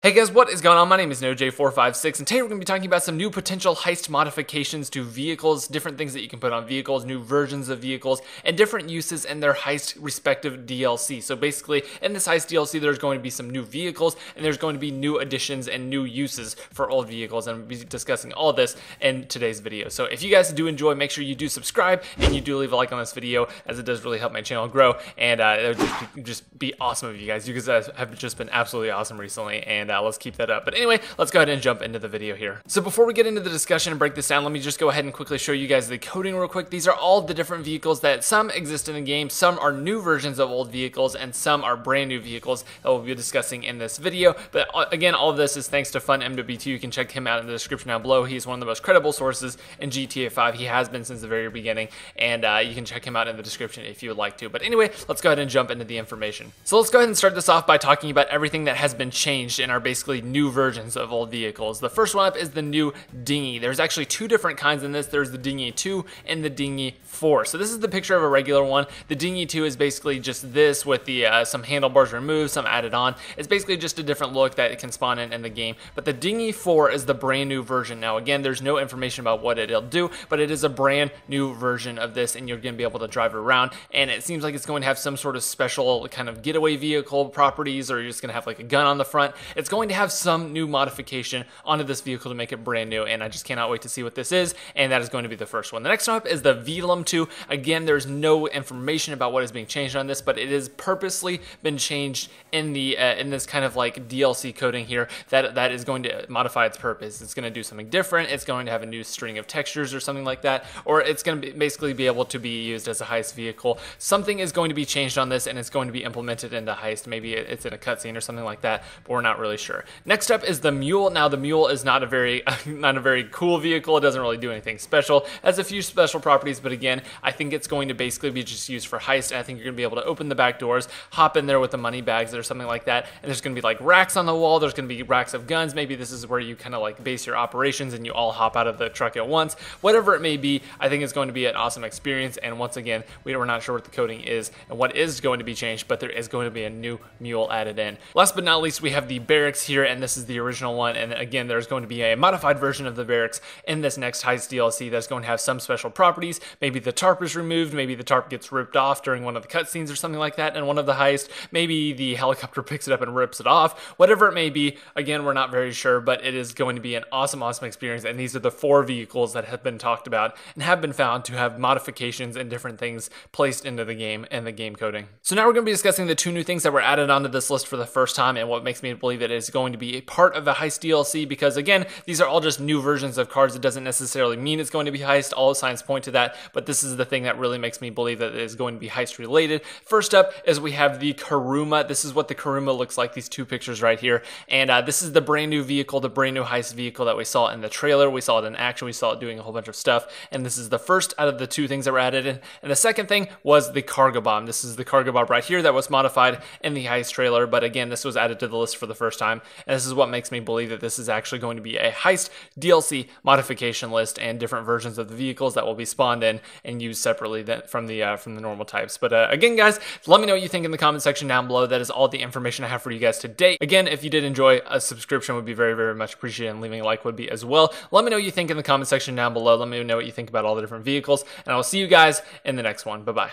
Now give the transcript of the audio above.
Hey guys, what is going on? My name is NoJ456, and today we're going to be talking about some new potential heist modifications to vehicles, different things that you can put on vehicles, new versions of vehicles, and different uses in their heist respective DLC. So basically, in this heist DLC, there's going to be some new vehicles, and there's going to be new additions and new uses for old vehicles, and we'll be discussing all this in today's video. So if you guys do enjoy, make sure you do subscribe, and you do leave a like on this video, as it does really help my channel grow, and it would just be awesome of you guys. You guys have just been absolutely awesome recently, and let's keep that up. But anyway, let's go ahead and jump into the video here. So before we get into the discussion and break this down, let me just go ahead and quickly show you guys the coding real quick. These are all the different vehicles that some exist in the game, some are new versions of old vehicles, and some are brand new vehicles that we'll be discussing in this video. But again, all of this is thanks to FunMW2. You can check him out in the description down below. He's one of the most credible sources in GTA 5. He has been since the very beginning, and you can check him out in the description if you would like to. But anyway, let's go ahead and jump into the information. So let's go ahead and start this off by talking about everything that has been changed in our basically new versions of old vehicles. The first one up is the new dinghy. There's actually two different kinds in this. There's the dinghy 2 and the dinghy 4. So this is the picture of a regular one. The dinghy 2 is basically just this with the some handlebars removed, some added on. It's basically just a different look that it can spawn in the game. But the dinghy 4 is the brand new version. Now again, there's no information about what it'll do, but it is a brand new version of this, and you're going to be able to drive it around, and it seems like it's going to have some sort of special kind of getaway vehicle properties, or you're just going to have like a gun on the front. It's going to have some new modification onto this vehicle to make it brand new, and I just cannot wait to see what this is, and that is going to be the first one. The next one up is the Velum 2. Again, there's no information about what is being changed on this, but it is purposely been changed in the in this kind of like DLC coding here that is going to modify its purpose. It's going to do something different. It's going to have a new string of textures or something like that, or it's going to basically be able to be used as a heist vehicle. Something is going to be changed on this, and it's going to be implemented into heist. Maybe it's in a cutscene or something like that, but we're not really sure. Next up is the Mule. Now the Mule is not a very cool vehicle. It doesn't really do anything special. It has a few special properties, but again, I think it's going to basically be just used for heist. And I think you're going to be able to open the back doors, hop in there with the money bags or something like that, and there's going to be like racks on the wall. There's going to be racks of guns. Maybe this is where you kind of like base your operations and you all hop out of the truck at once. Whatever it may be, I think it's going to be an awesome experience. And once again, we're not sure what the coding is and what is going to be changed, but there is going to be a new Mule added in. Last but not least, we have the barracks here, and this is the original one. And again, there's going to be a modified version of the barracks in this next heist DLC that's going to have some special properties. Maybe the tarp is removed, maybe the tarp gets ripped off during one of the cutscenes or something like that in one of the heists. Maybe the helicopter picks it up and rips it off. Whatever it may be, again, we're not very sure, but it is going to be an awesome experience. And these are the 4 vehicles that have been talked about and have been found to have modifications and different things placed into the game and the game coding. So now we're going to be discussing the 2 new things that were added onto this list for the first time, and what makes me believe that it is going to be a part of the heist DLC, because again, these are all just new versions of cars. It doesn't necessarily mean it's going to be heist. All signs point to that, but this is the thing that really makes me believe that it is going to be heist related. First up is we have the Kuruma. This is what the Kuruma looks like, these 2 pictures right here, and this is the brand new vehicle, the brand new heist vehicle that we saw in the trailer. We saw it in action. We saw it doing a whole bunch of stuff, and this is the first out of the 2 things that were added in. And the second thing was the cargo bomb. This is the cargo bomb right here that was modified in the heist trailer, but again, this was added to the list for the first time, and this is what makes me believe that this is actually going to be a heist DLC modification list and different versions of the vehicles that will be spawned in and used separately from the normal types. But again, guys, let me know what you think in the comment section down below. That is all the information I have for you guys today. Again, if you did enjoy, a subscription would be very, very much appreciated, and leaving a like would be as well. Let me know what you think in the comment section down below. Let me know what you think about all the different vehicles, and I will see you guys in the next one. Bye-bye.